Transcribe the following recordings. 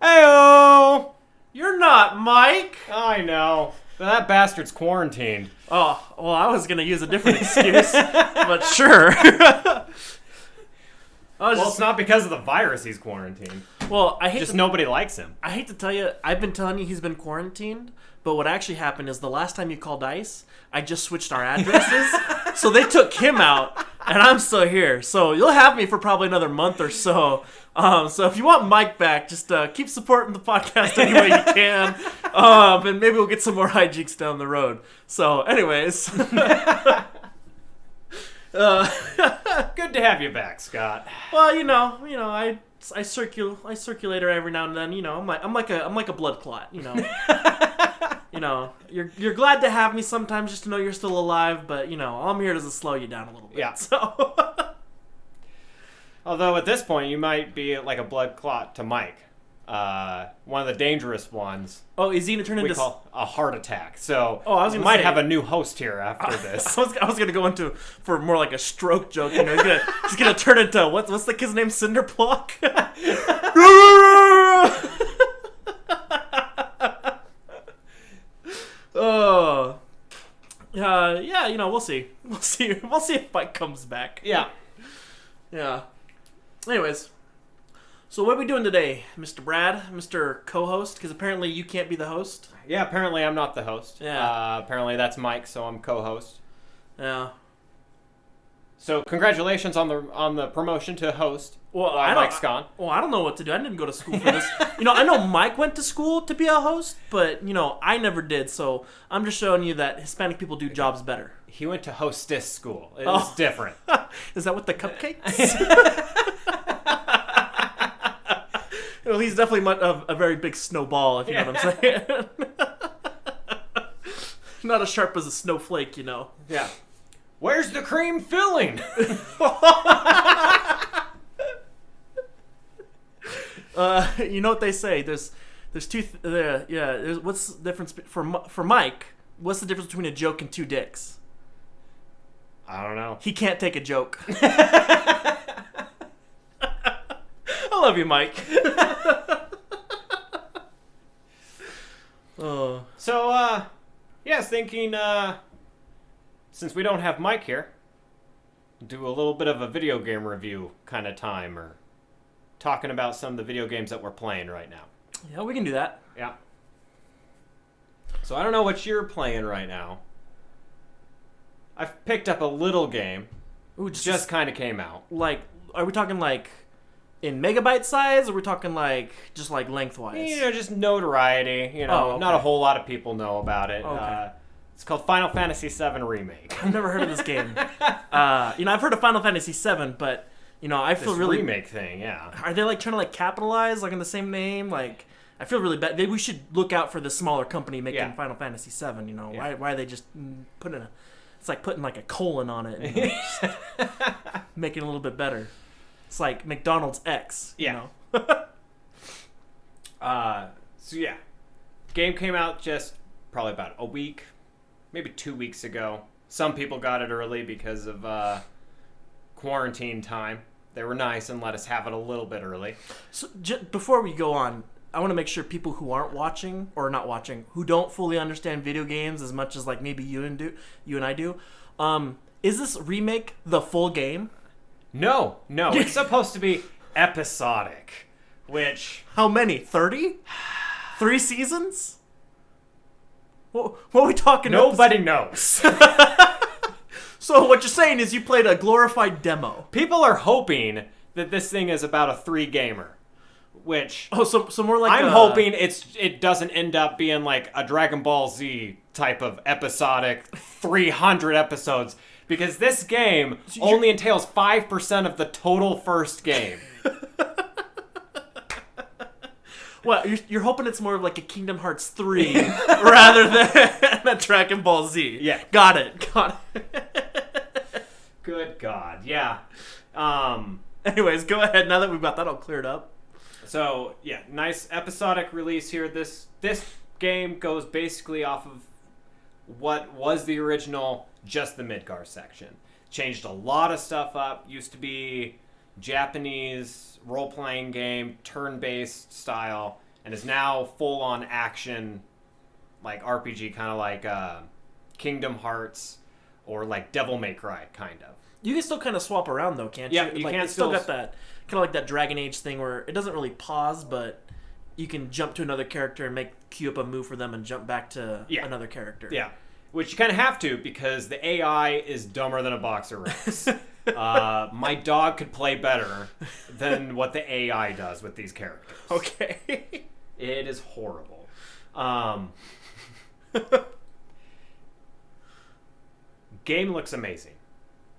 Heyo! You're not Mike. I know. That bastard's quarantined. Oh, well, I was gonna use a different excuse, but sure. It's not because of the virus he's quarantined. Well, Nobody likes him. I hate to tell you, I've been telling you he's been quarantined, but what actually happened is the last time you called ICE, I just switched our addresses, so they took him out, and I'm still here. So you'll have me for probably another month or so. So if you want Mike back, just keep supporting the podcast any way you can, and maybe we'll get some more hijinks down the road. So, anyways. Good to have you back, Scott. Well, I circulate her every now and then. I'm like a blood clot. You're glad to have me sometimes just to know you're still alive, but all I'm here to slow you down a little bit. Yeah. So. Although at this point you might be like a blood clot to Mike. One of the dangerous ones. Oh, is he gonna turn we into call a heart attack? So I was we gonna might say, have a new host here after this. I was gonna go into for more like a stroke joke. He's gonna turn into what's the kid's name? Cinderblock. Oh. Yeah. We'll see. We'll see if Mike comes back. Yeah. Yeah. Anyways. So what are we doing today, Mr. Brad, Mr. Co-host? Because apparently you can't be the host. Yeah, apparently I'm not the host. Yeah. Apparently that's Mike, so I'm co-host. Yeah. So congratulations on the promotion to host. Well, Mike's gone. Well, I don't know what to do. I didn't go to school for this. I know Mike went to school to be a host, but I never did. So I'm just showing you that Hispanic people do jobs better. He went to hostess school. It's different. Is that with the cupcakes? Well, he's definitely a very big snowball, if you know what I'm saying. Not as sharp as a snowflake, Yeah. Where's the cream filling? You know what they say? There's two. What's the difference for Mike? What's the difference between a joke and two dicks? I don't know. He can't take a joke. I love you, Mike. Oh. So, I was thinking, since we don't have Mike here, do a little bit of a video game review kind of time, or talking about some of the video games that we're playing right now. Yeah, we can do that. Yeah. So I don't know what you're playing right now. I've picked up a little game. Ooh, just kind of came out. Like, are we talking like in megabyte size, or are we talking like just like lengthwise? Just notoriety. Oh, okay. Not a whole lot of people know about it. Okay. It's called Final Fantasy VII Remake. I've never heard of this game. I've heard of Final Fantasy VII, but I feel this really remake thing. Yeah. Are they like trying to capitalize like on the same name? Like, I feel really bad. Maybe we should look out for the smaller company making Final Fantasy VII. Why are they just putting it's like putting like a colon on it, and just making it a little bit better. It's like McDonald's X. Game came out just probably about a week, maybe 2 weeks ago. Some people got it early because of quarantine time. They were nice and let us have it a little bit early. So before we go on, I want to make sure people who aren't watching or not watching, who don't fully understand video games as much as like maybe you and I do, is this remake the full game? No, it's supposed to be episodic. Which, how many? 30? 3 seasons? What are we talking about? Nobody knows. So what you're saying is you played a glorified demo. People are hoping that this thing is about a 3-gamer. Which, so more like I'm hoping it doesn't end up being like a Dragon Ball Z type of episodic 300 episodes, because this game only entails 5% of the total first game. Well, you're hoping it's more of like a Kingdom Hearts 3 rather than a Dragon Ball Z. Yeah. Got it. Good God, yeah. Anyways, go ahead now that we've got that all cleared up. So, nice episodic release here. This game goes basically off of what was the original, just the Midgar section. Changed a lot of stuff up. Used to be Japanese role-playing game, turn-based style. and is now full on action, like RPG, kind of like Kingdom Hearts or like Devil May Cry, kind of. You can still kind of swap around though, can't you? Yeah, you like, can it's still still got that kind of like that Dragon Age thing where it doesn't really pause, but you can jump to another character and queue up a move for them and jump back to another character. Yeah, which you kind of have to because the AI is dumber than a box of rocks. My dog could play better than what the AI does with these characters. Okay. It is horrible. Game looks amazing.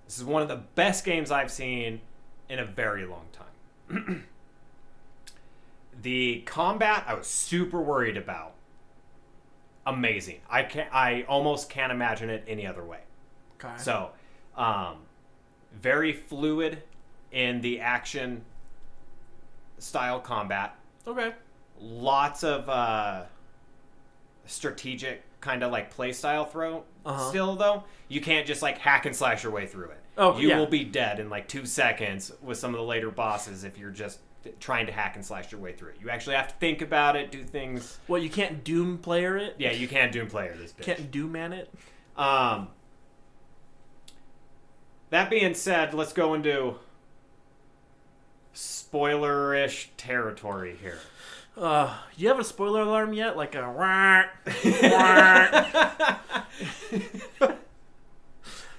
This is one of the best games I've seen in a very long time. The combat I was super worried about. Amazing. I almost can't imagine it any other way. Okay. So, very fluid in the action style combat. Okay. Lots of strategic kind of like play style still though. You can't just like hack and slash your way through it. Oh, you will be dead in like 2 seconds with some of the later bosses if you're just trying to hack and slash your way through it. You actually have to think about it, do things. Well, you can't Doom player it? Yeah, you can't Doom player this bitch. Can't Doom man it? That being said, let's go into spoiler-ish territory here. You have a spoiler alarm yet? Like a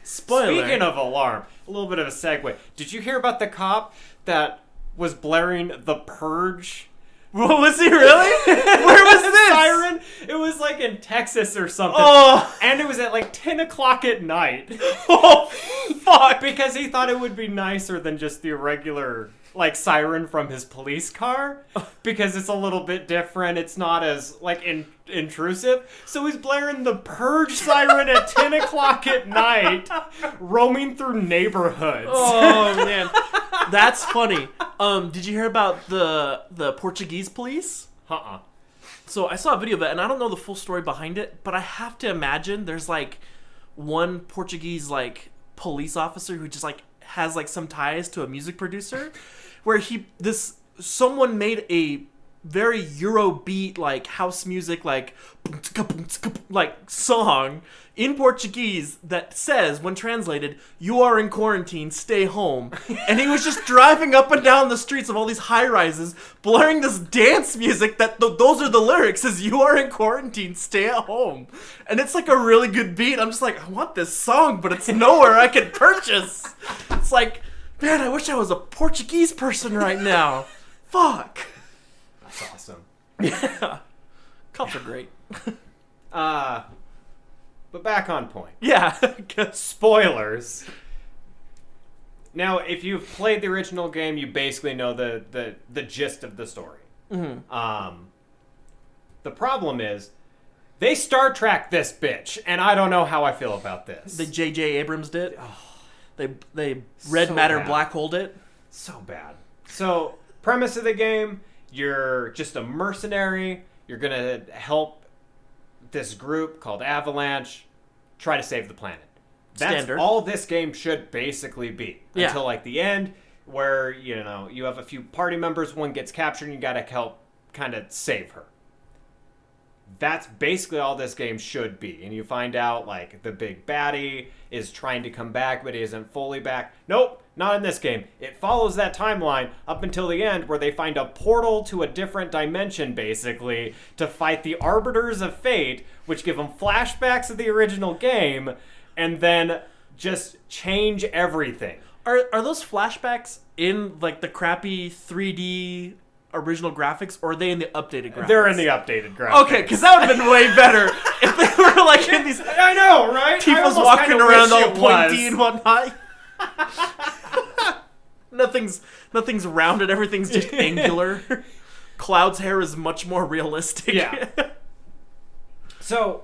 spoiler. Speaking of alarm, a little bit of a segue. Did you hear about the cop that was blaring The Purge? What was he really? Where was this? Siren? It was like in Texas or something. Oh. And it was at like 10 o'clock at night. Oh, fuck. Because he thought it would be nicer than just the irregular like siren from his police car. Because it's a little bit different. It's not as like intrusive. So he's blaring The Purge siren at 10 o'clock at night, roaming through neighborhoods. Oh, man. That's funny. Did you hear about the Portuguese police? Uh-uh. So I saw a video of it, and I don't know the full story behind it, but I have to imagine there's like one Portuguese like police officer who just like has like some ties to a music producer, where someone made a very Eurobeat like house music like song in Portuguese that says, when translated, "You are in quarantine, stay home." And he was just driving up and down the streets of all these high rises, blaring this dance music that those are the lyrics, is "You are in quarantine, stay at home." And it's like a really good beat. I'm just like, I want this song, but it's nowhere I can purchase. It's like, man, I wish I was a Portuguese person right now. Fuck. That's awesome. Yeah. Cops are great. But back on point. Yeah. Spoilers. Now, if you've played the original game, you basically know the gist of the story. Mm-hmm. The problem is, they Star Trek this bitch, and I don't know how I feel about this. The J.J. Abrams did. They red So matter bad. black holed it. So bad. So, premise of the game, you're just a mercenary. You're going to help this group called Avalanche try to save the planet. That's Standard. all this game should basically be. Yeah. Until like the end, where, you know, you have a few party members, one gets captured, and you got to help kind of save her. That's basically all this game should be. And you find out, like, the big baddie is trying to come back, but he isn't fully back. Nope, not in this game. It follows that timeline up until the end, where they find a portal to a different dimension, basically, to fight the Arbiters of Fate, which give them flashbacks of the original game, and then just change everything. Are those flashbacks in like the crappy 3D original graphics, or are they in the updated graphics? They're in the updated graphics. Okay, because that would have been way better if they were like in these. I know, right? Tifa's walking around all pointy and whatnot. Nothing's rounded. Everything's just angular. Cloud's hair is much more realistic. Yeah. So,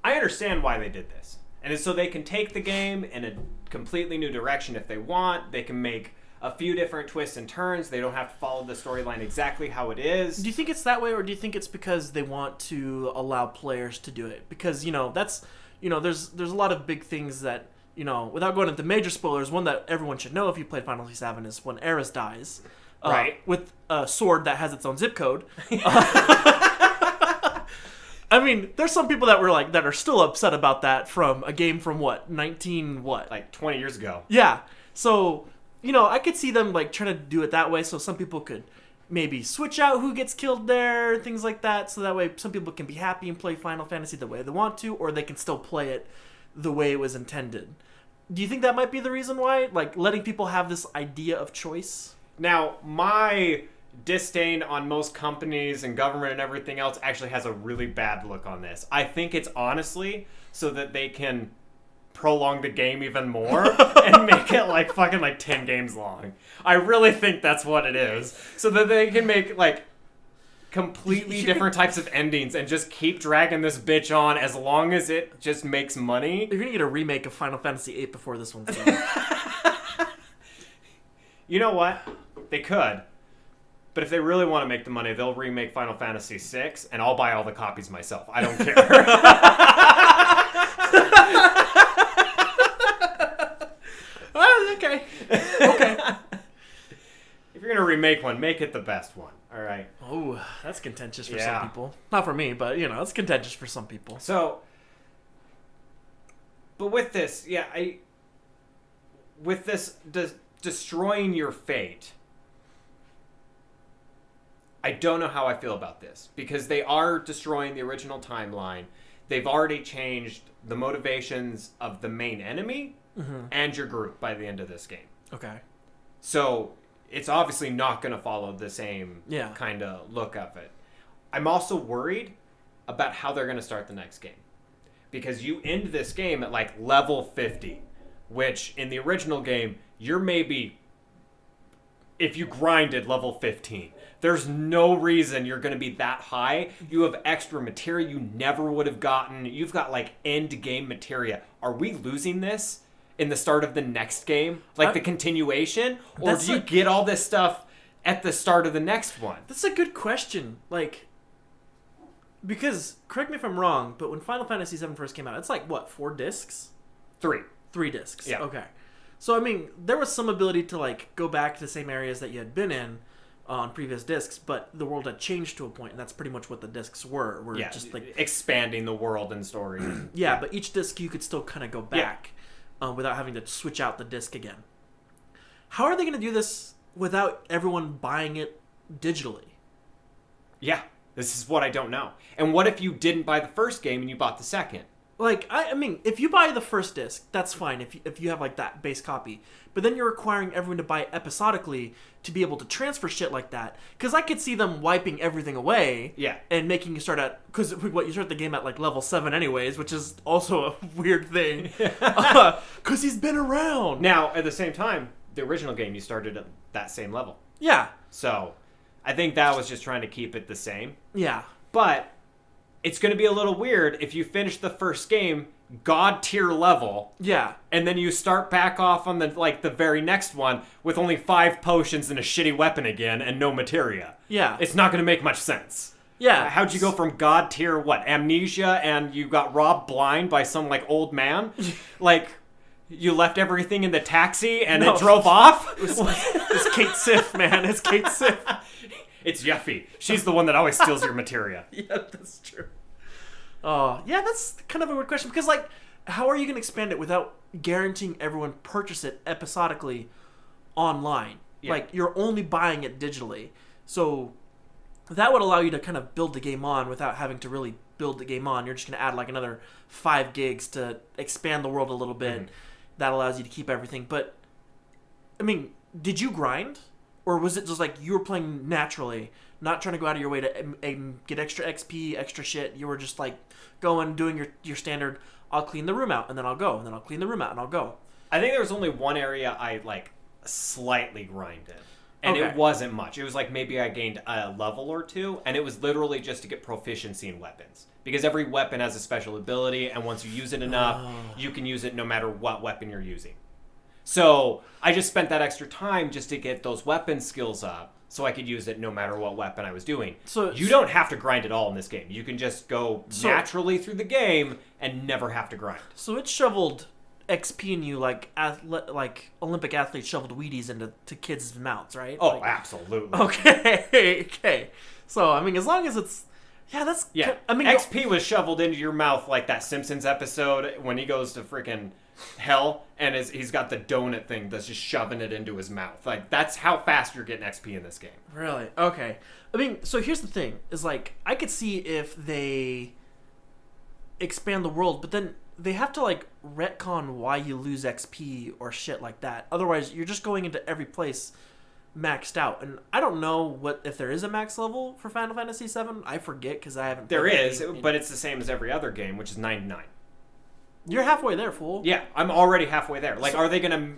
I understand why they did this. And it's so they can take the game in a completely new direction if they want. They can make a few different twists and turns. They don't have to follow the storyline exactly how it is. Do you think it's that way, or do you think it's because they want to allow players to do it? Because, there's a lot of big things that, without going into major spoilers, one that everyone should know if you played Final Fantasy VII is when Aerith dies. with a sword that has its own zip code. I mean, there's some people that are still upset about that from a game from what, 19 what? Like 20 years ago. Yeah. So, I could see them like trying to do it that way so some people could maybe switch out who gets killed there, things like that, so that way some people can be happy and play Final Fantasy the way they want to, or they can still play it the way it was intended. Do you think that might be the reason why? Like, letting people have this idea of choice? Now, my disdain on most companies and government and everything else actually has a really bad look on this. I think it's honestly so that they can prolong the game even more and make it like fucking like 10 games long. I really think that's what it is. So that they can make like completely different types of endings and just keep dragging this bitch on as long as it just makes money. You're gonna get a remake of Final Fantasy VIII before this one's done. You know what? They could. But if they really want to make the money, they'll remake Final Fantasy VI, and I'll buy all the copies myself. I don't care. Okay. Okay. If you're going to remake one, make it the best one. All right. Oh, that's contentious for some people. Not for me, but, it's contentious for some people. So, but with this, with this destroying your fate, I don't know how I feel about this, because they are destroying the original timeline. They've already changed the motivations of the main enemy and your group by the end of this game. Okay. So it's obviously not going to follow the same kind of look of it. I'm also worried about how they're going to start the next game, because you end this game at like level 50, which in the original game, you're maybe, if you grinded, level 15. There's no reason you're going to be that high. You have extra materia you never would have gotten. You've got like end game materia. Are we losing this in the start of the next game? Like the continuation? Or do you get all this stuff at the start of the next one? That's a good question. Like, because, correct me if I'm wrong, but when Final Fantasy VII first came out, it's like, what, 4 discs? 3 discs. Yeah. Okay. So, I mean, there was some ability to, like, go back to the same areas that you had been in on previous discs, but the world had changed to a point, and that's pretty much what the discs were. Just, like, expanding the world and story. Yeah, but each disc you could still kind of go back without having to switch out the disc again. How are they going to do this without everyone buying it digitally? Yeah, this is what I don't know. And what if you didn't buy the first game and you bought the second? Like, I mean, if you buy the first disc, that's fine if you have, like, that base copy. But then you're requiring everyone to buy it episodically to be able to transfer shit like that. Because I could see them wiping everything away. Yeah. And making you start at... Because, you start the game at, like, level 7 anyways, which is also a weird thing. Because he's been around. Now, at the same time, the original game, you started at that same level. Yeah. So, I think that was just trying to keep it the same. Yeah. But it's going to be a little weird if you finish the first game god tier level. Yeah. And then you start back off on the very next one with only 5 potions and a shitty weapon again and no materia. Yeah. It's not going to make much sense. Yeah. How'd you go from god tier, amnesia, and you got robbed blind by some, old man? You left everything in the taxi and it drove off? It's Kate Sif, man. It's Kate Sif. It's Yuffie. She's the one that always steals your materia. Yeah, that's true. Yeah, that's kind of a weird question, because, how are you going to expand it without guaranteeing everyone purchase it episodically online? Yeah. You're only buying it digitally. So that would allow you to kind of build the game on without having to really build the game on. You're just going to add, another 5 gigs to expand the world a little bit. Mm-hmm. That allows you to keep everything. But, I mean, did you grind? Or was it just you were playing naturally, not trying to go out of your way to get extra XP, extra shit? You were just going, doing your standard, I'll clean the room out, and then I'll go, and then I'll clean the room out, and I'll go. I think there was only one area I slightly grinded. And okay. It wasn't much. It was maybe I gained a level or 2, and it was literally just to get proficiency in weapons. Because every weapon has a special ability, and once you use it enough, you can use it no matter what weapon you're using. So I just spent that extra time just to get those weapon skills up so I could use it no matter what weapon I was doing. So you don't have to grind at all in this game. You can just go naturally through the game and never have to grind. So it shoveled XP in you like Olympic athletes shoveled Wheaties into kids' mouths, right? Oh, Like, absolutely. okay. So I mean, as long as it's that's Yeah. I mean, XP was shoveled into your mouth like that Simpsons episode when he goes to freaking hell and he's got the donut thing that's just shoving it into his mouth. Like, that's how fast you're getting XP in this game. Really? Okay. I mean, so here's the thing: is like I could see if they expand the world, but then they have to like retcon why you lose XP or shit like that. Otherwise, you're just going into every place maxed out, and I don't know if there is a max level for Final Fantasy VII. I forget because I haven't. There played the is, game. but it's the same as every other game, which is 99. You're halfway there, fool. Yeah, I'm already halfway there. Like, are they gonna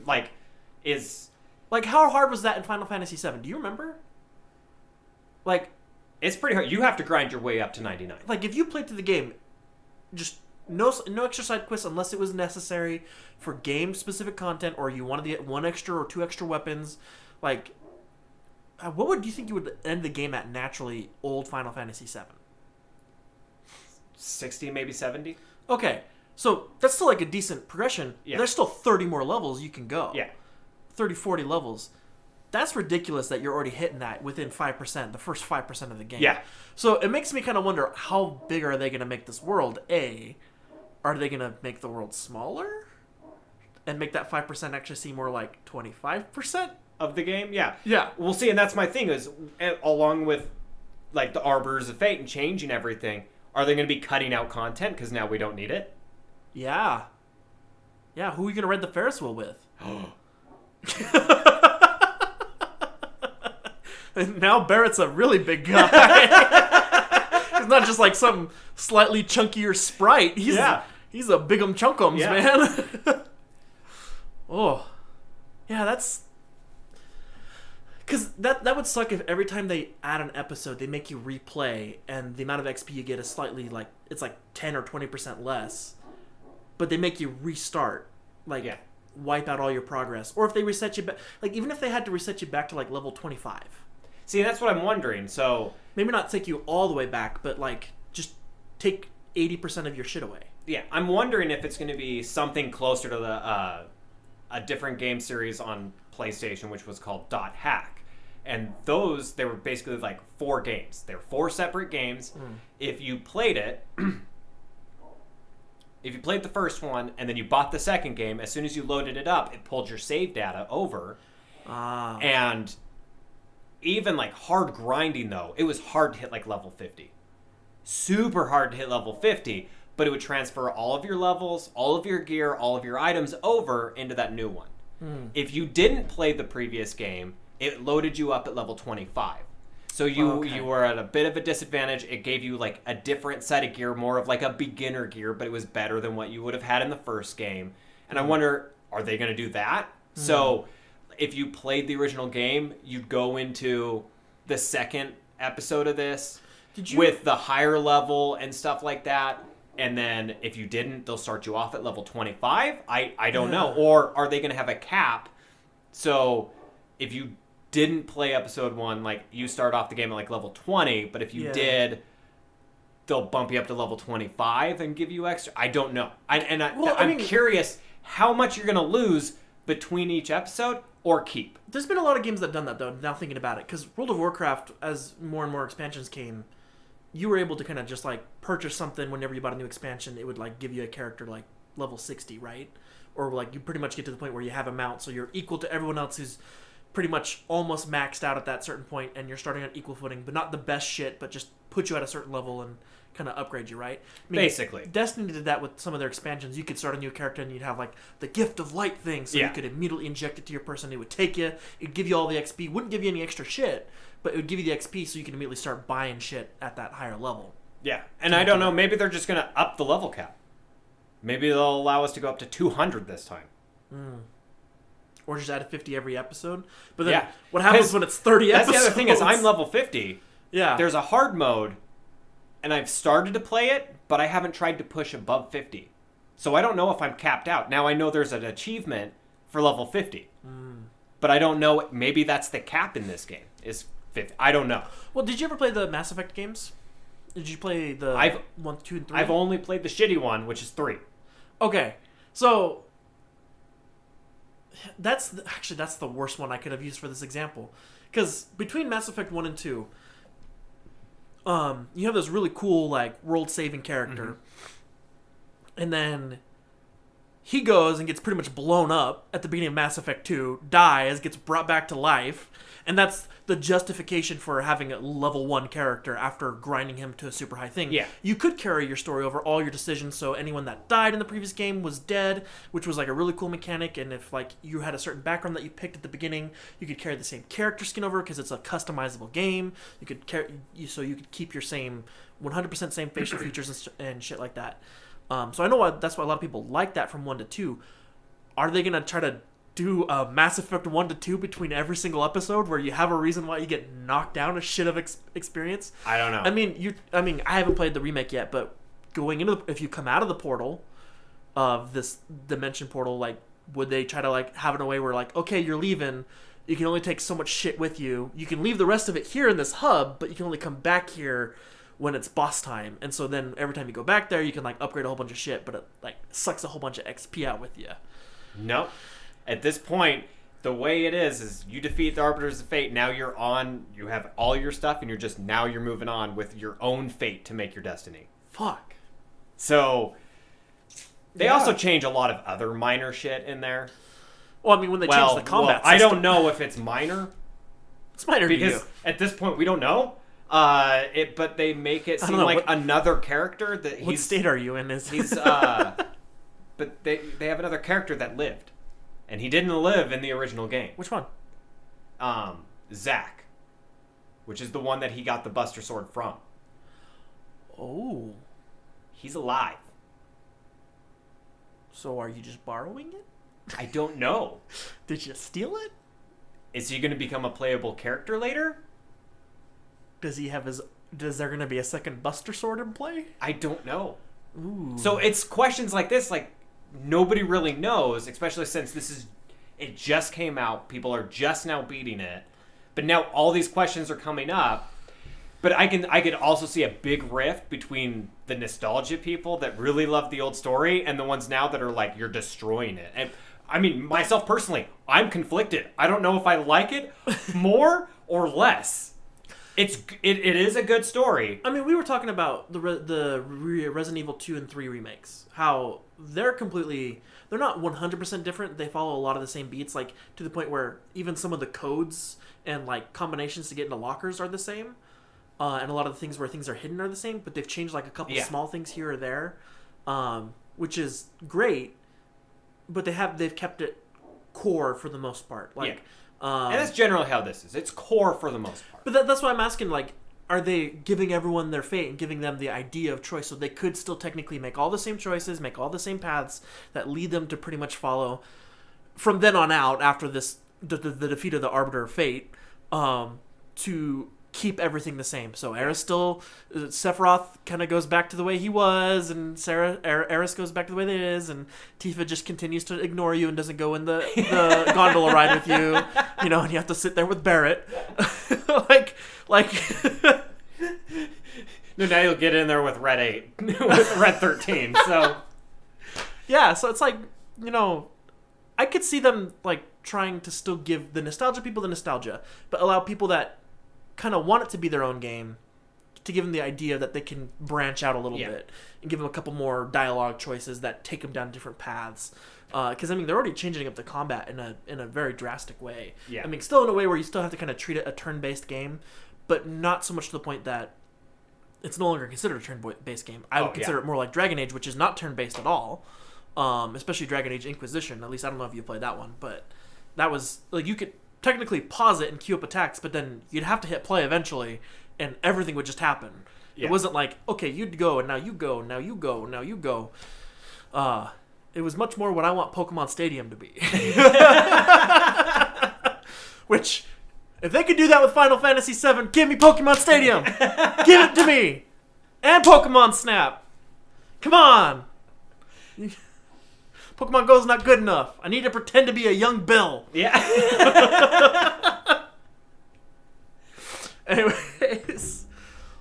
is Like, how hard was that in Final Fantasy VII? Do you remember? Like, it's pretty hard. You have to grind your way up to 99. if you played through the game, just no extra side quests unless it was necessary for game specific content, or you wanted to get 1 extra or 2 extra weapons. Like, what would you think you would end the game at naturally? Old Final Fantasy VII. 60, maybe 70. Okay, so that's still like a decent progression. Yeah. There's still 30 more levels you can go. Yeah. 30, 40 levels. That's ridiculous that you're already hitting that within 5%, the first 5% of the game. Yeah. So it makes me kind of wonder, how big are they going to make this world? Are they going to make the world smaller? And make that 5% actually seem more like 25%? Of the game, yeah. Yeah. We'll see, and that's my thing is, along with like the Arbors of Fate and changing everything, are they going to be cutting out content because now we don't need it? Yeah. Yeah, who are you going to ride the Ferris wheel with? And now Barrett's a really big guy. He's not just like some slightly chunkier sprite. He's a bigum chunkums, man. Oh. Yeah, that's... Because that would suck if every time they add an episode, they make you replay, and the amount of XP you get is slightly, like, it's like 10 or 20% less. But they make you restart. Like, wipe out all your progress. Or if they reset you back... Like, even if they had to reset you back to, like, level 25. See, that's what I'm wondering. So Maybe not take you all the way back, but, like, just take 80% of your shit away. yeah, I'm wondering if it's going to be something closer to the a different game series on PlayStation, which was called Dot Hack. And they were basically like 4 games. They were 4 separate games. If you played it, if you played the first one and then you bought the second game, as soon as you loaded it up, it pulled your save data over. And even like hard grinding, though, it was hard to hit like level 50. Super hard to hit level 50, but it would transfer all of your levels, all of your gear, all of your items over into that new one. If you didn't play the previous game, it loaded you up at level 25. So you were at a bit of a disadvantage. It gave you like a different set of gear, more of like a beginner gear, but it was better than what you would have had in the first game. And I wonder, are they going to do that? So if you played the original game, you'd go into the second episode of this with the higher level and stuff like that. And then if you didn't, they'll start you off at level 25. I don't know. Or are they going to have a cap? So if you didn't play episode 1, like you start off the game at like level 20, but if you did, they'll bump you up to level 25 and give you extra. I don't know. I'm curious how much you're going to lose between each episode or keep. There's been a lot of games that have done that, though, now thinking about it. Because World of Warcraft, as more and more expansions came, you were able to kind of just, like, purchase something whenever you bought a new expansion. It would, like, give you a character, like, level 60, right? Or, like, you pretty much get to the point where you have a mount, so you're equal to everyone else who's pretty much almost maxed out at that certain point, and you're starting on equal footing, but not the best shit, but just put you at a certain level and kind of upgrade you, right? I mean, basically. Destiny did that with some of their expansions. You could start a new character and you'd have like the gift of light thing, so you could immediately inject it to your person. It would take you, it'd give you all the XP, wouldn't give you any extra shit, but it would give you the XP so you can immediately start buying shit at that higher level. Yeah, and I don't know, maybe they're just going to up the level cap. Maybe they'll allow us to go up to 200 this time. Or just add a 50 every episode. But then what happens when it's 30 episodes? That's the other thing is I'm level 50. Yeah. There's a hard mode, and I've started to play it, but I haven't tried to push above 50. So I don't know if I'm capped out. Now I know there's an achievement for level 50. But I don't know, maybe that's the cap in this game, is 50. I don't know. Well, did you ever play the Mass Effect games? Did you play the 1, 2, and 3? I've only played the shitty one, which is 3. Okay. So that's the worst one I could have used for this example, because between Mass Effect 1 and 2, you have this really cool like world-saving character, and then he goes and gets pretty much blown up at the beginning of Mass Effect 2, dies, gets brought back to life, and that's the justification for having a level 1 character after grinding him to a super high thing. Yeah. You could carry your story over all your decisions, so anyone that died in the previous game was dead, which was like a really cool mechanic, and if like you had a certain background that you picked at the beginning, you could carry the same character skin over because it's a customizable game. You could so you could keep your same 100% same facial features and shit like that. So I know that's why a lot of people like that from 1 to 2. Are they going to try to do a Mass Effect 1 to 2 between every single episode where you have a reason why you get knocked down a shit of experience? I don't know. I mean, I haven't played the remake yet, but going into if you come out of the portal of this dimension portal, like, would they try to like have it in a way where like, okay, you're leaving, you can only take so much shit with you. You can leave the rest of it here in this hub, but you can only come back here when it's boss time. And so then every time you go back there, you can like upgrade a whole bunch of shit, but it like sucks a whole bunch of XP out with you. Nope. At this point, the way it is you defeat the Arbiters of Fate. Now you have all your stuff, and you're moving on with your own fate to make your destiny. Fuck. So they also change a lot of other minor shit in there. Well, I mean, when they change the combat system, I don't know if it's minor. It's minor because at this point we don't know. But they make it seem like another character that what state are you in? He's but they have another character that lived, and he didn't live in the original game. Which one? Zack, which is the one that he got the Buster Sword from. Oh, he's alive. So are you just borrowing it? I don't know. Did you steal it? Is he going to become a playable character later? Is there going to be a second Buster Sword in play? I don't know. Ooh. So it's questions like this, like nobody really knows, especially since it just came out. People are just now beating it. But now all these questions are coming up. But I could also see a big rift between the nostalgia people that really love the old story and the ones now that are like, you're destroying it. And I mean, myself personally, I'm conflicted. I don't know if I like it more or less. It is a good story. I mean, we were talking about the Resident Evil 2 and 3 remakes. How they're not 100% different. They follow a lot of the same beats, like to the point where even some of the codes and like combinations to get into lockers are the same. And a lot of the things where things are hidden are the same, but they've changed like a couple small things here or there, which is great. But they've kept it core for the most part. Like, and that's generally how this is. It's core for the most part. But that's why I'm asking, like, are they giving everyone their fate and giving them the idea of choice so they could still technically make all the same choices, make all the same paths that lead them to pretty much follow from then on out after the defeat of the Arbiter of Fate, to keep everything the same. So Sephiroth kind of goes back to the way he was, and Aeris goes back to the way it is, and Tifa just continues to ignore you and doesn't go in the gondola ride with you, and you have to sit there with Barrett. like No, now you'll get in there with Red 8, with Red 13, so... Yeah, so it's like, I could see them, like, trying to still give the nostalgia people the nostalgia, but allow people that kind of want it to be their own game to give them the idea that they can branch out a little bit and give them a couple more dialogue choices that take them down different paths. Because, they're already changing up the combat in a very drastic way. Yeah. Still in a way where you still have to kind of treat it a turn-based game, but not so much to the point that it's no longer considered a turn-based game. I would consider it more like Dragon Age, which is not turn-based at all, especially Dragon Age Inquisition. At least I don't know if you played that one, but that was, like, you could technically pause it and queue up attacks, but then you'd have to hit play eventually, and everything would just happen. Yeah. It wasn't like, okay, you'd go, and now you go, now you go, now you go. It was much more what I want Pokemon Stadium to be. Which, if they could do that with Final Fantasy VII, give me Pokemon Stadium! Give it to me! And Pokemon Snap! Come on! Pokemon Go's not good enough. I need to pretend to be a young Bill. Yeah. Anyways.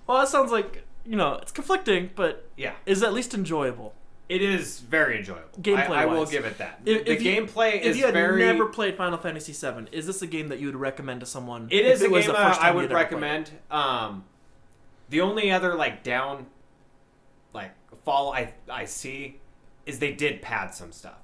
Well, that sounds like, it's conflicting, but yeah, is at least enjoyable. It is very enjoyable. Gameplay-wise. I will give it that. If the you- gameplay is If you had very... never played Final Fantasy VII, is this a game that you would recommend to someone? It if is a was game the first I time would you'd ever played recommend. The only other fall I see is they did pad some stuff,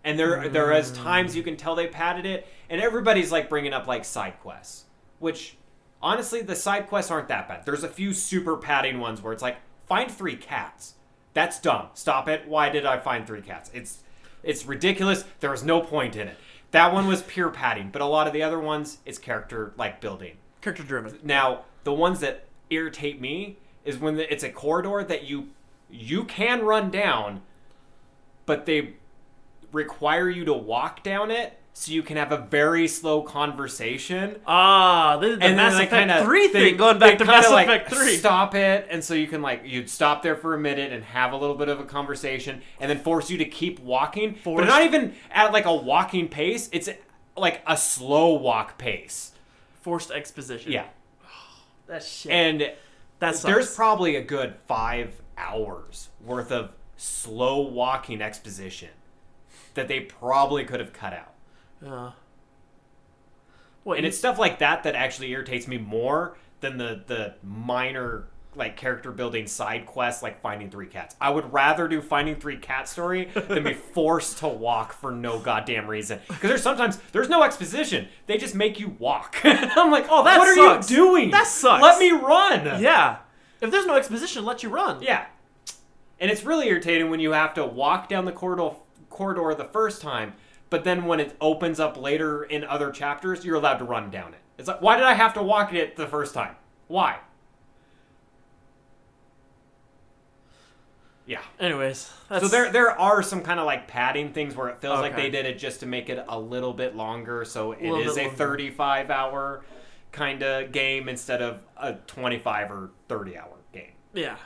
and there is times you can tell they padded it, and everybody's like bringing up like side quests, which honestly the side quests aren't that bad. There's a few super padding ones where it's like find 3 cats. That's dumb. Stop it. Why did I find 3 cats? It's ridiculous. There was no point in it. That one was pure padding, but a lot of the other ones, it's character building. Character driven. Now, the ones that irritate me is when it's a corridor that you can run down, but they require you to walk down it so you can have a very slow conversation. The Mass they Effect 3 thing, going back to Mass Effect 3. Stop it, and so you can you'd stop there for a minute and have a little bit of a conversation, and then force you to keep walking. But not even at a walking pace. It's like a slow walk pace. Forced exposition. Yeah. That shit. And that sucks. there's probably a good 5 hours worth of slow walking exposition that they probably could have cut out. And it's stuff like that actually irritates me more than the minor character building side quests like finding 3 cats. I would rather do finding 3 cat story than be forced to walk for no goddamn reason. Because there's no exposition. They just make you walk. I'm like, oh, that what sucks. are you doing? That sucks. Let me run. Yeah. If there's no exposition, let you run. Yeah. And it's really irritating when you have to walk down the corridor the first time, but then when it opens up later in other chapters, you're allowed to run down it. It's like, why did I have to walk it the first time? Why? Yeah. Anyways. So there are some kind of padding things where it feels like Okay. they did it just to make it a little bit longer, so it little is bit a longer. 35-hour kind of game instead of a 25 or 30-hour game. Yeah.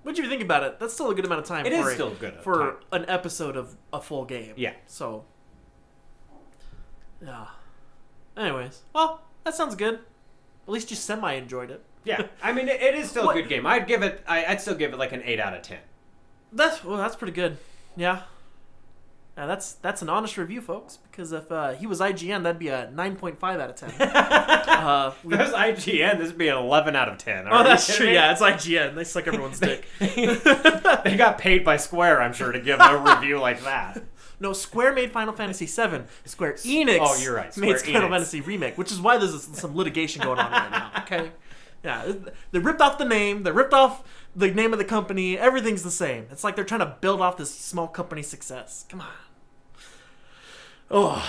What do you think about it? That's still a good amount of time. It is still good for time. an episode of a full game. Yeah. So. Yeah. Anyways, well, that sounds good. At least you semi-enjoyed it. Yeah, I mean it is still a good game. I'd still give it an 8 out of 10. That's pretty good. Yeah. Now that's an honest review, folks. Because if he was IGN, that'd be a 9.5 out of 10. If it was IGN, this would be an 11 out of 10. Oh, that's true. Yeah, it's IGN. They suck everyone's dick. They got paid by Square, I'm sure, to give a review like that. No, Square made Final Fantasy VII. Square Enix Oh, you're right. made Square Final Enix. Fantasy Remake, which is why there's some litigation going on right now. Okay, yeah, they ripped off the name. They ripped off the name of the company. Everything's the same. It's like they're trying to build off this small company success. Come on. Oh,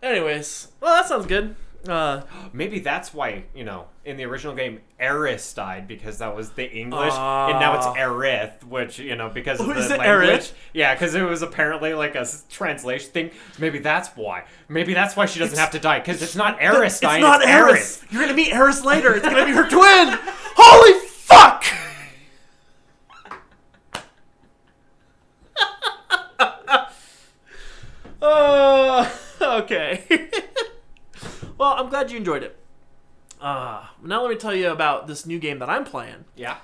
anyways, well, that sounds good. Maybe that's why, in the original game, Aerith died, because that was the English, and now it's Aerith, which, because of the is it language. Aerith? Yeah, because it was apparently a translation thing. Maybe that's why. Maybe that's why she doesn't have to die, because it's not Aerith dying, It's not it's Aerith. You're gonna meet Aerith later. It's gonna be her twin. Holy fuck! Okay. Well, I'm glad you enjoyed it. Now let me tell you about this new game that I'm playing. Yeah.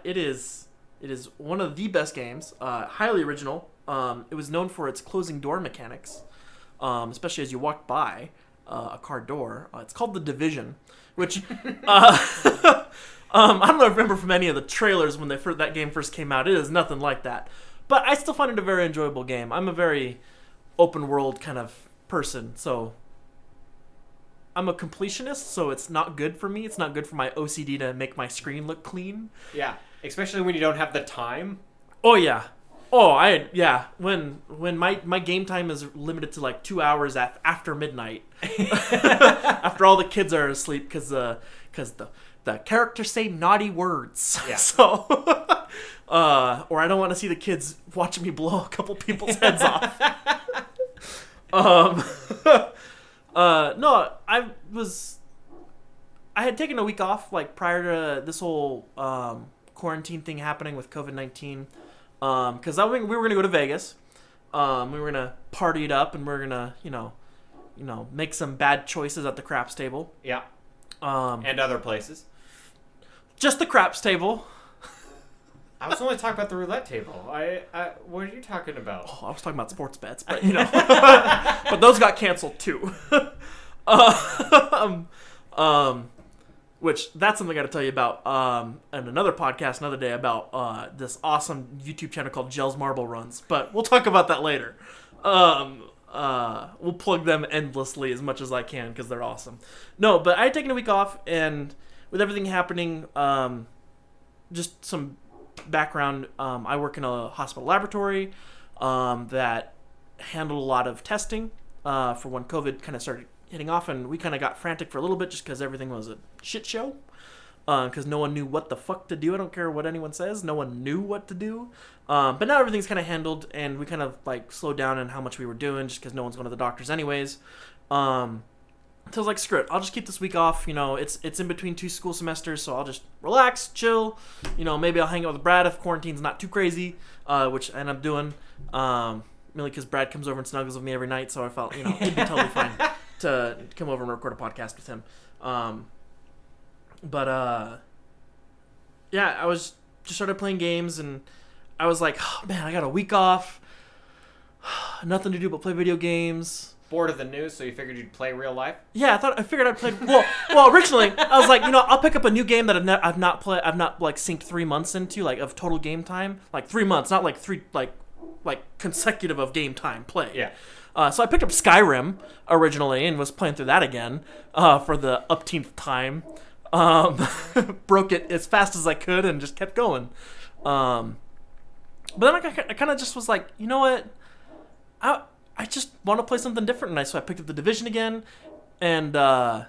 It is one of the best games. Highly original. It was known for its closing door mechanics, especially as you walk by a car door. It's called The Division, which I don't remember from any of the trailers when that game first came out. It is nothing like that. But I still find it a very enjoyable game. I'm a very open world kind of person, so I'm a completionist, so it's not good for me. It's not good for my OCD to make my screen look clean. Yeah, especially when you don't have the time. Oh yeah. When my game time is limited to 2 hours after midnight, after all the kids are asleep, because the characters say naughty words. Yeah. So, or I don't want to see the kids watching me blow a couple people's heads off. No, I had taken a week off prior to this whole quarantine thing happening with COVID-19. Because we were gonna go to Vegas, we were gonna party it up, and we are gonna, make some bad choices at the craps table. Yeah. And other places. Just the craps table. I was only talking about the roulette table. What are you talking about? Oh, I was talking about sports bets, but but those got canceled too. Which that's something I got to tell you about. And another podcast another day about this awesome YouTube channel called Gels Marble Runs. But we'll talk about that later. We'll plug them endlessly as much as I can because they're awesome. No, but I had taken a week off, and with everything happening, just some background. I work in a hospital laboratory that handled a lot of testing for when COVID kind of started hitting off, and we kind of got frantic for a little bit just because everything was a shit show. Because no one knew what the fuck to do. I don't care what anyone says. No one knew what to do. But now everything's kind of handled, and we kind of like slowed down in how much we were doing just because no one's going to the doctors anyways. So I was like, screw it. I'll just keep this week off. It's in between 2 school semesters, so I'll just relax, chill. Maybe I'll hang out with Brad if quarantine's not too crazy, which I end up doing. Mainly because Brad comes over and snuggles with me every night, so I felt, it'd be totally fine to come over and record a podcast with him. Yeah, I was just started playing games, and I was like, oh, man, I got a week off. Nothing to do but play video games. Bored of the news, so you figured you'd play real life? Yeah, I figured I'd play. Well, originally I was like, I'll pick up a new game that I've not like synced 3 months into, like of total game time, like 3 months, not like three like consecutive of game time play. Yeah. So I picked up Skyrim originally and was playing through that again for the upteenth time. Broke it as fast as I could and just kept going. But then I kind of just was like, you know what? I just want to play something different tonight. So I picked up The Division again, and I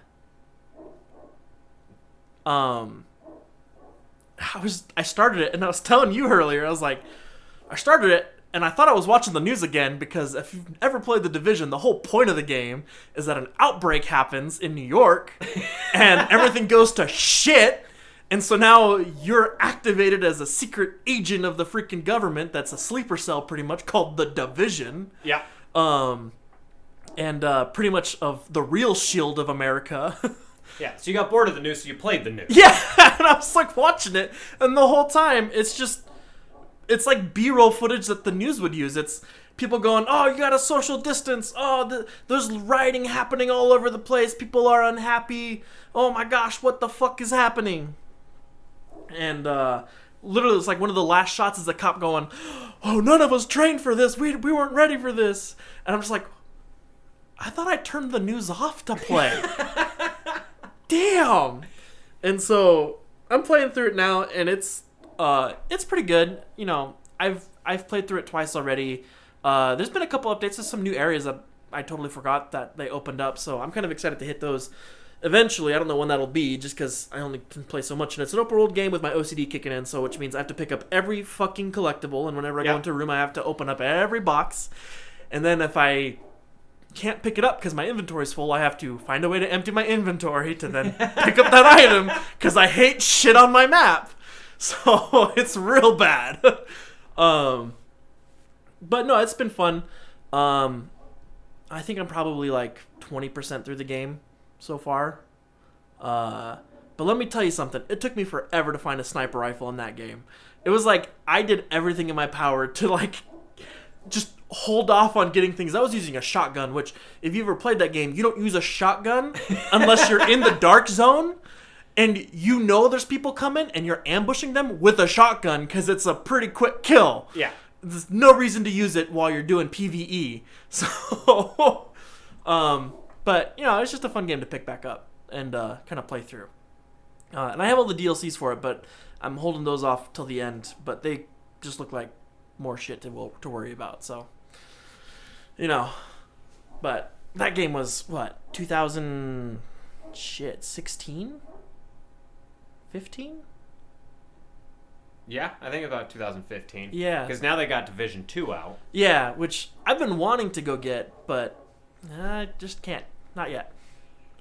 started it, and I was telling you earlier, I was like, I started it, and I thought I was watching the news again, because if you've ever played The Division, the whole point of the game is that an outbreak happens in New York, and everything goes to shit, and so now you're activated as a secret agent of the freaking government that's a sleeper cell, pretty much, called The Division. Yeah. And pretty much of the real shield of America. Yeah, so you got bored of the news, so you played the news. Yeah, and I was like watching it, and the whole time it's like B-roll footage that the news would use. It's people going, oh, you gotta social distance. Oh, there's rioting happening all over the place. People are unhappy. Oh my gosh, what the fuck is happening? And literally, it's like one of the last shots is the cop going, oh, none of us trained for this. We weren't ready for this. And I'm just like, I thought I turned the news off to play. Damn. And so I'm playing through it now, and it's pretty good. I've played through it twice already. There's been a couple updates to some new areas that I totally forgot that they opened up, so I'm kind of excited to hit those eventually. I don't know when that'll be, just because I only can play so much, and it's an open world game with my OCD kicking in, so which means I have to pick up every fucking collectible, and whenever I go into a room, I have to open up every box, and then if I can't pick it up because my inventory's full, I have to find a way to empty my inventory to then pick up that item, because I hate shit on my map. So it's real bad. But no, it's been fun. I think I'm probably like 20% through the game so far. But let me tell you something. It took me forever to find a sniper rifle in that game. It was like I did everything in my power to like just hold off on getting things. I was using a shotgun, which if you ever played that game, you don't use a shotgun unless you're in the dark zone and there's people coming and you're ambushing them with a shotgun because it's a pretty quick kill. Yeah. There's no reason to use it while you're doing PvE. So, but it's just a fun game to pick back up and kind of play through. And I have all the DLCs for it, but I'm holding those off till the end. But they just look like more shit to worry about. So, but that game was what 2016, 15. Yeah, I think about 2015. Yeah. Because now they got Division 2 out. Yeah, which I've been wanting to go get, but I just can't. Not yet.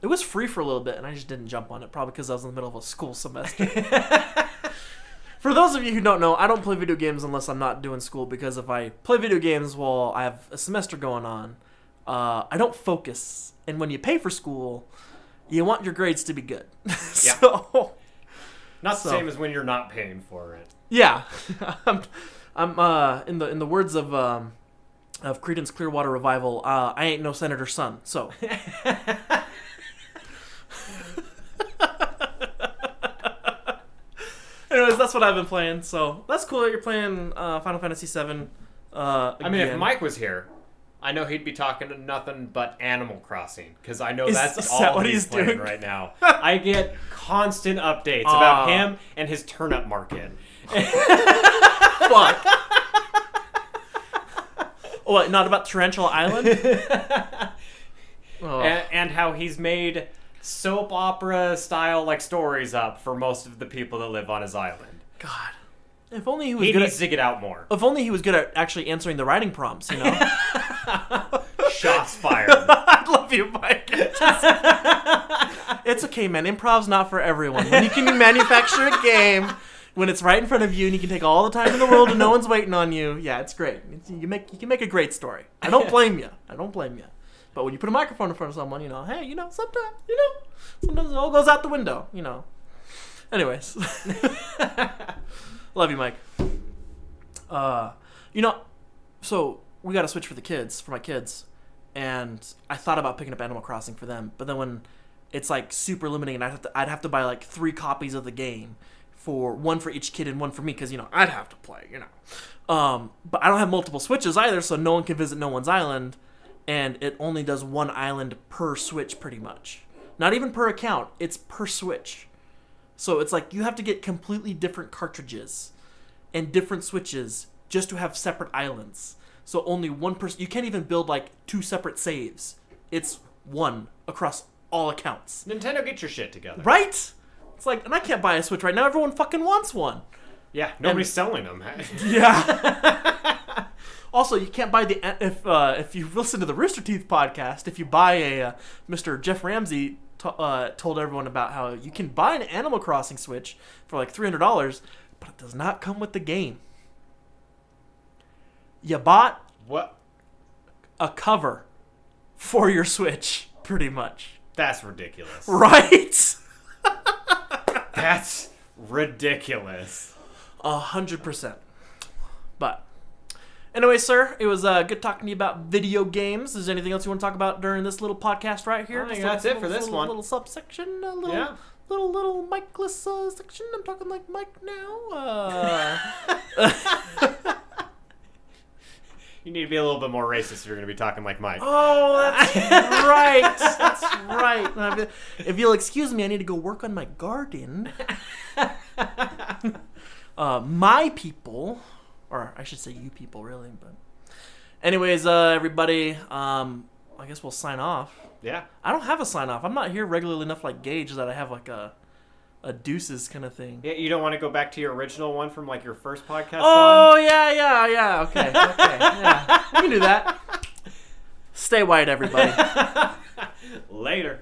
It was free for a little bit, and I just didn't jump on it, probably because I was in the middle of a school semester. For those of you who don't know, I don't play video games unless I'm not doing school, because if I play video games while I have a semester going on, I don't focus. And when you pay for school, you want your grades to be good. So... Not the same as when you're not paying for it. Yeah, I'm in the words of Creedence Clearwater Revival. I ain't no senator's son, so. Anyways, that's what I've been playing. So that's cool that you're playing Final Fantasy VII. I mean, if Mike was here, I know he'd be talking nothing but Animal Crossing, because I know that's all what he's playing doing right now. I get constant updates about him and his turnip market. Fuck. Oh, what, not about Tarantula Island? And how he's made soap opera style like stories up for most of the people that live on his island. God. If only he was He good needs to get out more. If only he was good at actually answering the writing prompts, you know? Shots fired. I love you, Mike. It's okay, man. Improv's not for everyone. When you can manufacture a game, when it's right in front of you and you can take all the time in the world and no one's waiting on you, yeah, it's great. You can make a great story. I don't blame you. But when you put a microphone in front of someone, hey, sometimes it all goes out the window, Anyways. Love you, Mike. So we got a Switch for my kids, and I thought about picking up Animal Crossing for them, but then when it's like super limiting, and I'd have to buy like 3 copies of the game, one for each kid and one for me, because I'd have to play, but I don't have multiple Switches either, so no one can visit no one's island, and it only does one island per Switch pretty much. Not even per account, it's per Switch. So it's like you have to get completely different cartridges and different Switches just to have separate islands. So only one person, you can't even build like 2 separate saves. It's one across all accounts. Nintendo, get your shit together. Right? It's like, and I can't buy a Switch right now. Everyone fucking wants one. Yeah, nobody's selling them. Yeah. Also, you can't buy if you listen to the Rooster Teeth podcast, if you buy a Mr. Jeff Ramsey told everyone about how you can buy an Animal Crossing Switch for like $300, but it does not come with the game. You bought what? A cover for your Switch, pretty much. That's ridiculous. Right? That's ridiculous. 100%. But anyway, sir, it was good talking to you about video games. Is there anything else you want to talk about during this little podcast right here? I think that's it for this one. A little subsection, little Mike-less section. I'm talking like Mike now. You need to be a little bit more racist if you're going to be talking like Mike. Oh, that's right. That's right. If you'll excuse me, I need to go work on my garden. My people, or I should say you people, really. But anyways, everybody, I guess we'll sign off. Yeah. I don't have a sign off. I'm not here regularly enough like Gage that I have like a deuces kind of thing. Yeah, you don't want to go back to your original one from like your first podcast? Oh, yeah. Okay. Yeah. We can do that. Stay white, everybody. Later.